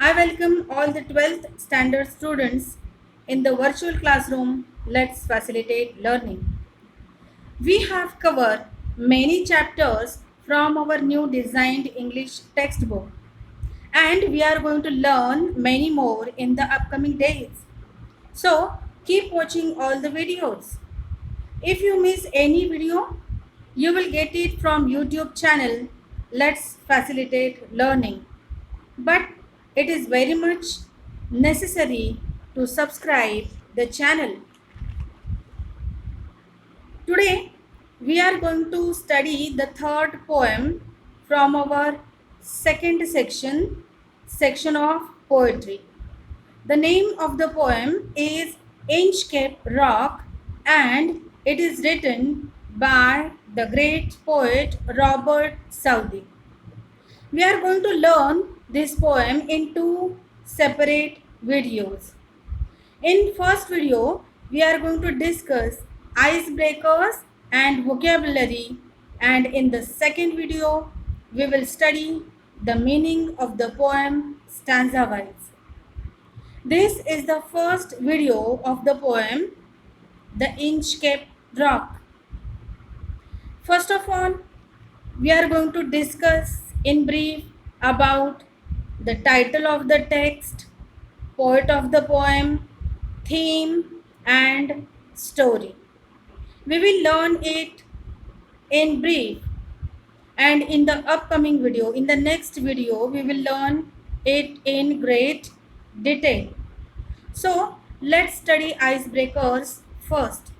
I welcome all the 12th standard students in the virtual classroom. Let's facilitate learning. We have covered many chapters from our new designed English textbook, and we are going to learn many more in the upcoming days. So, keep watching all the videos. If you miss any video, you will get it from YouTube channel. Let's facilitate learning. But it is very much necessary to subscribe the channel. Today we are going to study the third poem from our second section of poetry. The name of the poem is Inchcape Rock and it is written by the great poet Robert Southey. We are going to learn this poem in two separate videos. In first video, we are going to discuss icebreakers and vocabulary, and in the second video, we will study the meaning of the poem stanza wise. This is the first video of the poem The Inchcape Rock. First of all, we are going to discuss in brief about the title of the text, poet of the poem, theme, and story. We will learn it in brief, and in the upcoming video, in the next video, we will learn it in great detail. So, let's study icebreakers first.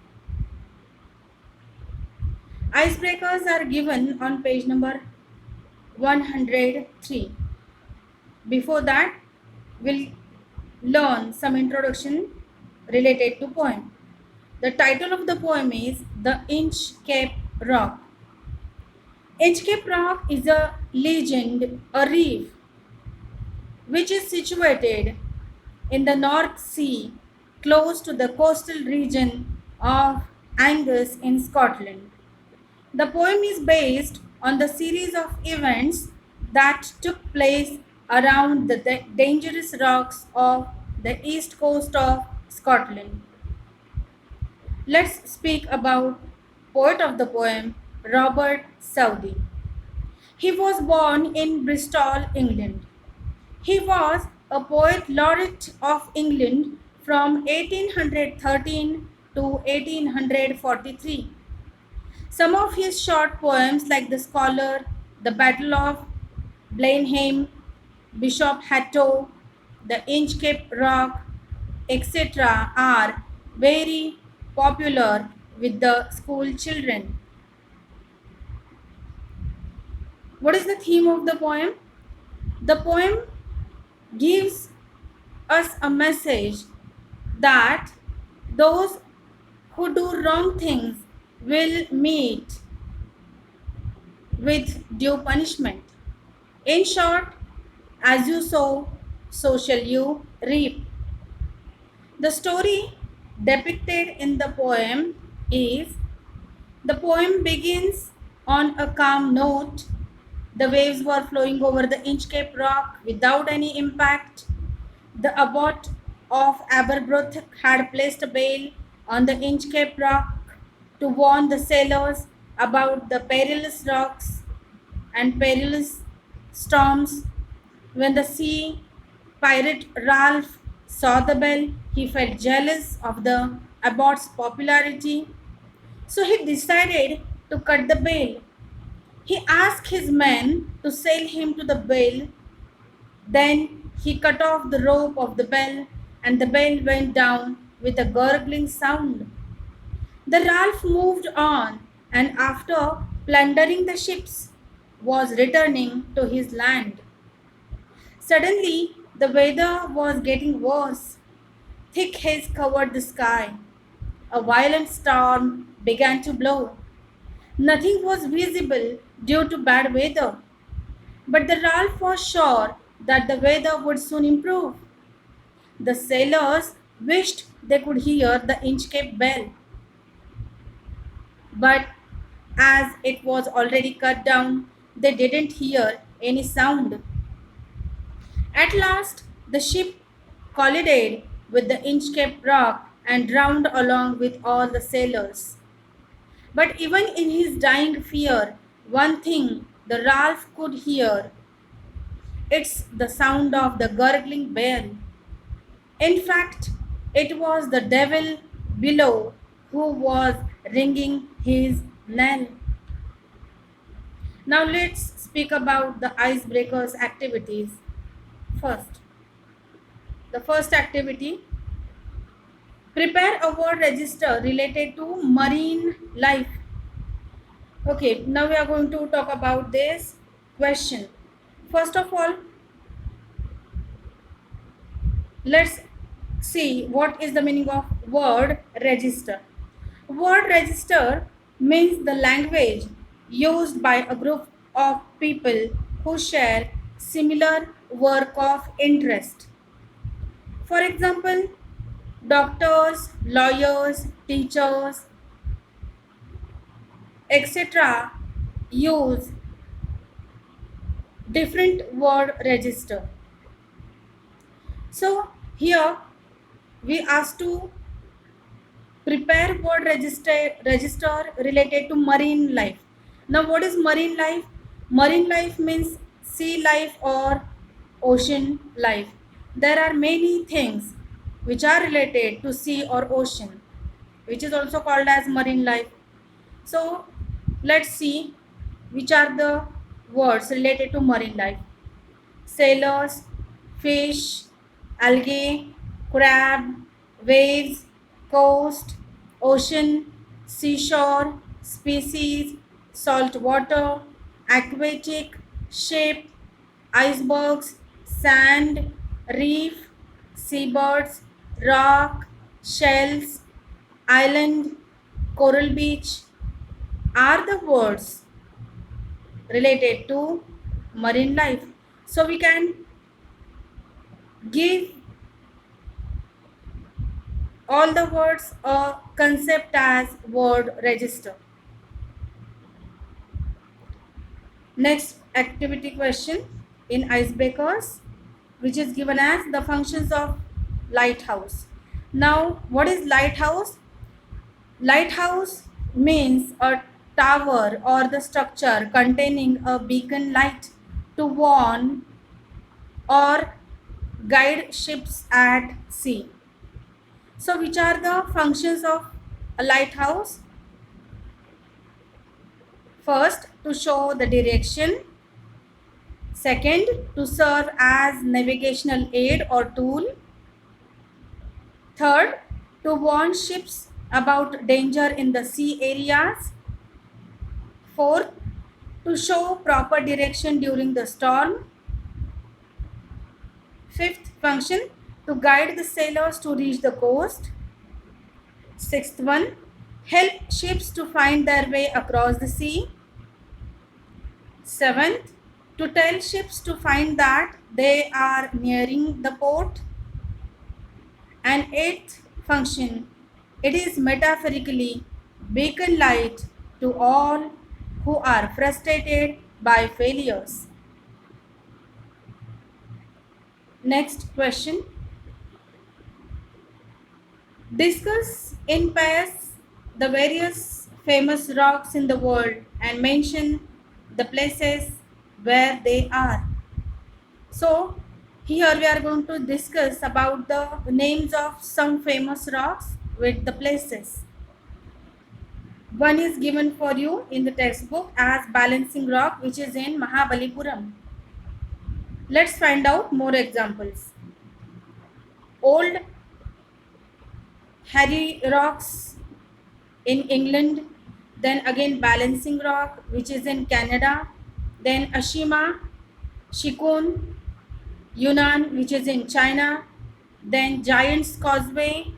Icebreakers are given on page number 103. Before that, we'll learn some introduction related to poem. The title of the poem is The Inchcape Rock. Inchcape Rock is a legend, a reef, which is situated in the North Sea, close to the coastal region of Angus in Scotland. The poem is based on the series of events that took place around the dangerous rocks of the east coast of Scotland. Let's speak about poet of the poem, Robert Southey. He was born in Bristol, England. He was a poet laureate of England from 1813 to 1843. Some of his short poems, like The Scholar, The Battle of Blenheim, Bishop Hatto, The Inchcape Rock, etc., are very popular with the school children. What is the theme of the poem? The poem gives us a message that those who do wrong things will meet with due punishment. In short, as you sow, so shall you reap. The story depicted in the poem is the poem begins on a calm note. The waves were flowing over the Inchcape Rock without any impact. The abbot of Aberbrooth had placed a bale on the Inchcape Rock to warn the sailors about the perilous rocks and perilous storms. When the sea pirate Ralph saw the bell, he felt jealous of the abbot's popularity, so he decided to cut the bale. He asked his men to sail him to the bell. Then he cut off the rope of the bell, and the bell went down with a gurgling sound. The Ralph moved on, and after plundering the ships, was returning to his land. Suddenly, the weather was getting worse. Thick haze covered the sky. A violent storm began to blow. Nothing was visible due to bad weather, but the Ralph was sure that the weather would soon improve. The sailors wished they could hear the Inchcape bell, but as it was already cut down, they didn't hear any sound. At last, The ship collided with the Inchcape rock and drowned along with all the sailors. But even in his dying fear, one thing the Ralph could hear, it's the sound of the gurgling bell. In fact, it was the devil below who was ringing his knell. Now let's speak about the icebreakers activities first. The first activity, prepare a word register related to marine life. Okay, now we are going to talk about this question. First of all, let's see what is the meaning of word register. Word register means the language used by a group of people who share similar work of interest. For example, doctors, lawyers, teachers, etc. use different word register. So here we ask to prepare word register related to marine life. Now what is marine life? Marine life means sea life or ocean life. There are many things which are related to sea or ocean, which is also called as marine life. So let's see which are the words related to marine life. Sailors, fish, algae, crab, waves, coast, ocean, seashore, species, salt water, aquatic, ship, icebergs, sand, reef, seabirds, rock, shells, island, coral beach are the words related to marine life. So we can give all the words a concept as word register. Next activity question in icebreakers, which is given as the functions of lighthouse. Now what is lighthouse? Lighthouse means a tower or the structure containing a beacon light to warn or guide ships at sea. So which are the functions of a lighthouse? First, to show the direction. Second, to serve as navigational aid or tool. Third, to warn ships about danger in the sea areas. Fourth, to show proper direction during the storm. Fifth function, to guide the sailors to reach the coast. Sixth one, help ships to find their way across the sea. Seventh, to tell ships to find that they are nearing the port. And eighth function, it is metaphorically beacon light to all who are frustrated by failures. Next question. Discuss in pairs the various famous rocks in the world and mention the places where they are. So here we are going to discuss about the names of some famous rocks with the places. One is given for you in the textbook as Balancing Rock, which is in Mahabalipuram. Let's find out more examples. Old Harry Rocks in England, then again Balancing Rock, which is in Canada, then Ashima, Shikun, Yunnan, which is in China, then Giant's Causeway,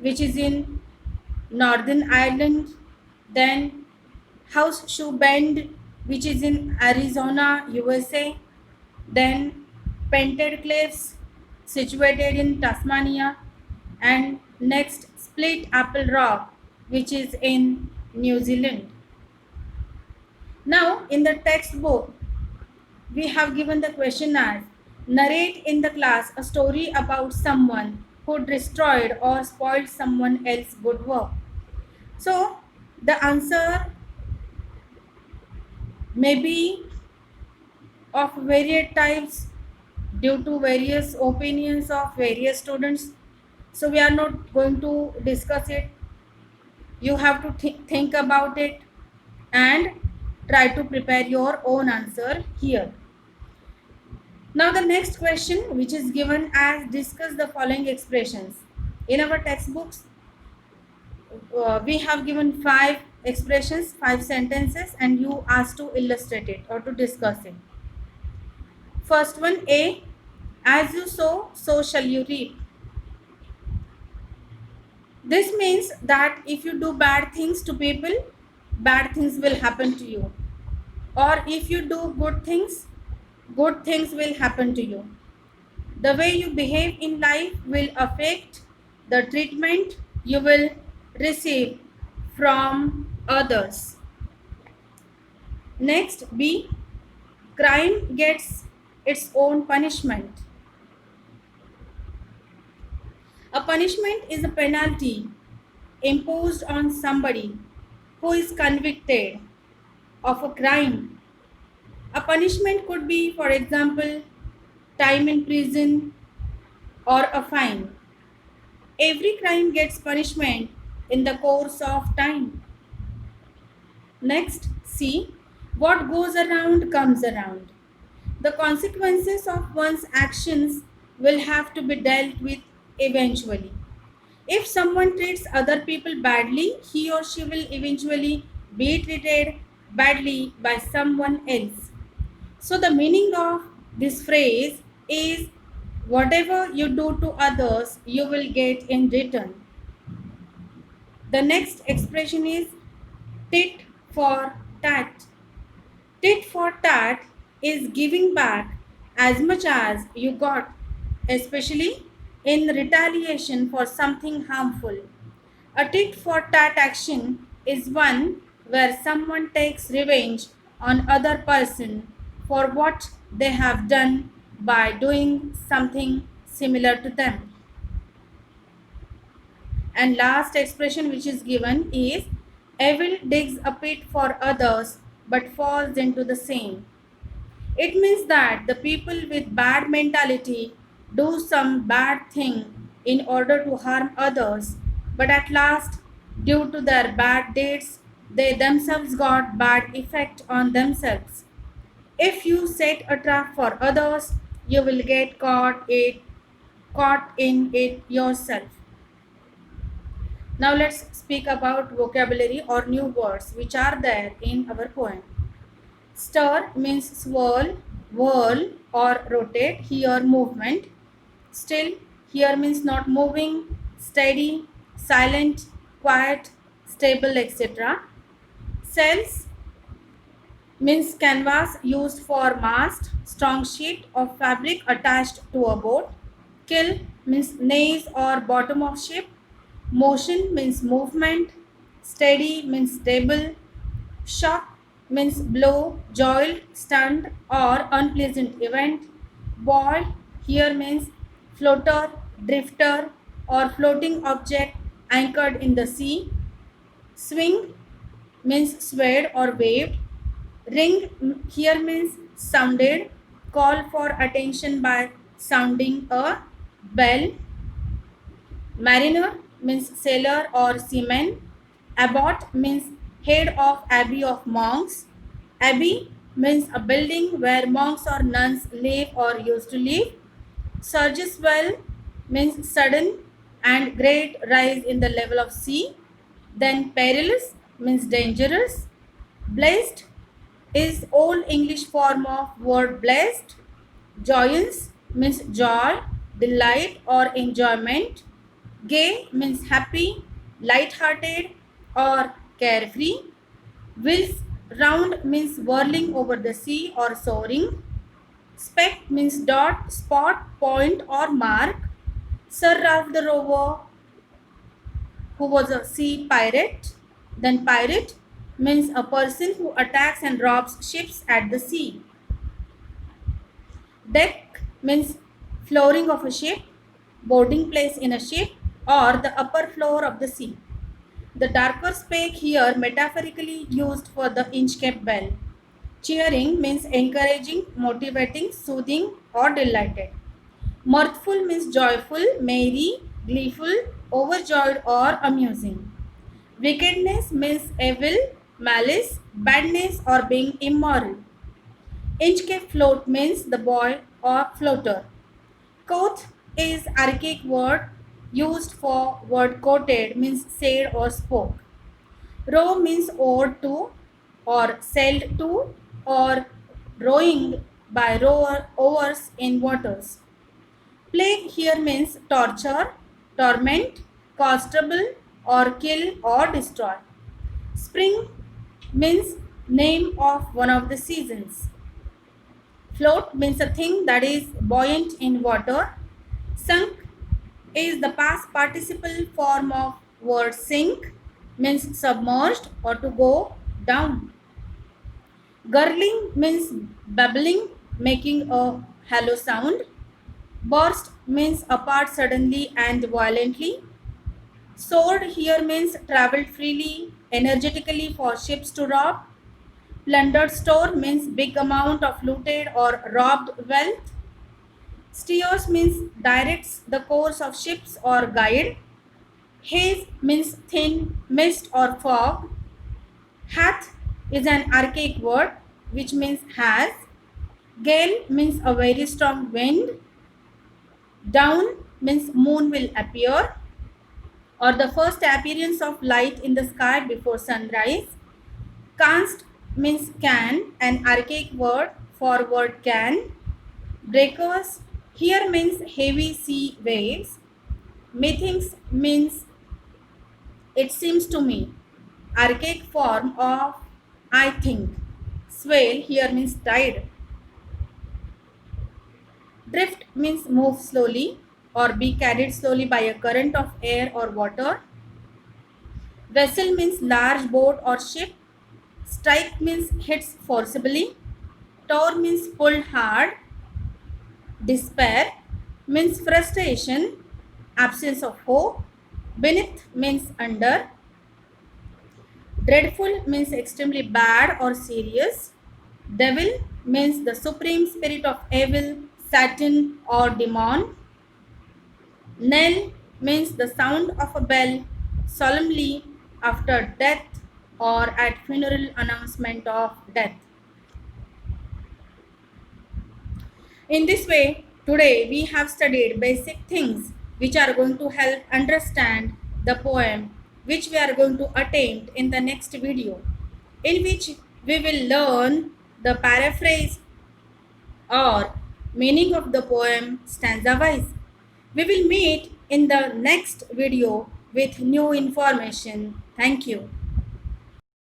which is in Northern Ireland, then Houseshoe Bend, which is in Arizona, USA, then Painted Cliffs, situated in Tasmania, and next Split Apple Rock, which is in New Zealand. Now, in the textbook, we have given the question as Narrate in the class a story about someone who destroyed or spoiled someone else's good work. So the answer may be of various types due to various opinions of various students. So we are not going to discuss it. You have to think about it and try to prepare your own answer here. Now the next question, which is given as discuss the following expressions. In our textbooks, we have given 5 expressions, 5 sentences, and you asked to illustrate it or to discuss it. First one, A, as you sow, so shall you reap. This means that if you do bad things to people, bad things will happen to you. Or if you do good things will happen to you. The way you behave in life will affect the treatment you will receive from others. Next, B, crime gets its own punishment. A punishment is a penalty imposed on somebody who is convicted of a crime. A punishment could be, for example, time in prison or a fine. Every crime gets punishment in the course of time. Next, C, what goes around comes around. The consequences of one's actions will have to be dealt with eventually. If someone treats other people badly, he or she will eventually be treated badly by someone else. So, the meaning of this phrase is whatever you do to others, you will get in return. The next expression is tit for tat. Tit for tat is giving back as much as you got, especially in retaliation for something harmful. A tit for tat action is one where someone takes revenge on other person for what they have done by doing something similar to them. And last expression which is given is evil digs a pit for others but falls into the same. It means that the people with bad mentality do some bad thing in order to harm others, but at last, due to their bad deeds, they themselves got bad effect on themselves. If you set a trap for others, you will get caught in it yourself. Now let's speak about vocabulary or new words which are there in our poem. Stir means swirl, whirl or rotate, here movement. Still, here means not moving, steady, silent, quiet, stable, etc. Cells means canvas used for mast, strong sheet of fabric attached to a boat. Kill means nails or bottom of ship. Motion means movement. Steady means stable. Shock means blow, jolt, stunned, or unpleasant event. Buoy here means floater, drifter, or floating object anchored in the sea. Swing means swayed or waved. Ring here means sounded, call for attention by sounding a bell. Mariner means sailor or seaman. Abbot means head of abbey of monks. Abbey means a building where monks or nuns live or used to live. Surges well means sudden and great rise in the level of sea. Then perilous means dangerous. Blessed is Old English form of word blessed. Joyance means joy, delight or enjoyment. Gay means happy, light-hearted or carefree. Whilst round means whirling over the sea or soaring. Speck means dot, spot, point or mark. Sir Ralph the Rover, who was a sea pirate. Then pirate means a person who attacks and robs ships at the sea. Deck means flooring of a ship, boarding place in a ship, or the upper floor of the sea. The darker spake here metaphorically used for the Inchcape bell. Cheering means encouraging, motivating, soothing, or delighted. Mirthful means joyful, merry, gleeful, overjoyed, or amusing. Wickedness means evil, malice, badness, or being immoral. Inchcape float means the boy or floater. Quoth is archaic word used for word quoted means said or spoke. Row means oared to or sailed to or rowing by rowers in waters. Plague here means torture, torment, cause trouble, or kill or destroy. Spring means name of one of the seasons. Float means a thing that is buoyant in water. Sunk is the past participle form of word sink, means submerged or to go down. Gurgling means babbling, making a hollow sound. Burst means apart suddenly and violently. Soared here means traveled freely, energetically for ships to rob. Plundered store means big amount of looted or robbed wealth. Steers means directs the course of ships or guide. Haze means thin mist or fog. Hath is an archaic word which means has. Gale means a very strong wind. Down means moon will appear or the first appearance of light in the sky before sunrise. Cast means can, an archaic word for word can. Breakers here means heavy sea waves. Methinks means it seems to me. Archaic form of I think. Swale here means tide. Drift means move slowly or be carried slowly by a current of air or water. Vessel means large boat or ship. Strike means hits forcibly. Tore means pulled hard. Despair means frustration, absence of hope. Beneath means under. Dreadful means extremely bad or serious. Devil means the supreme spirit of evil, Satan, or demon. Knell means the sound of a bell solemnly after death or at funeral announcement of death. In this way, today we have studied basic things which are going to help understand the poem which we are going to attempt in the next video, in which we will learn the paraphrase or meaning of the poem stanza wise. We will meet in the next video with new information. Thank you.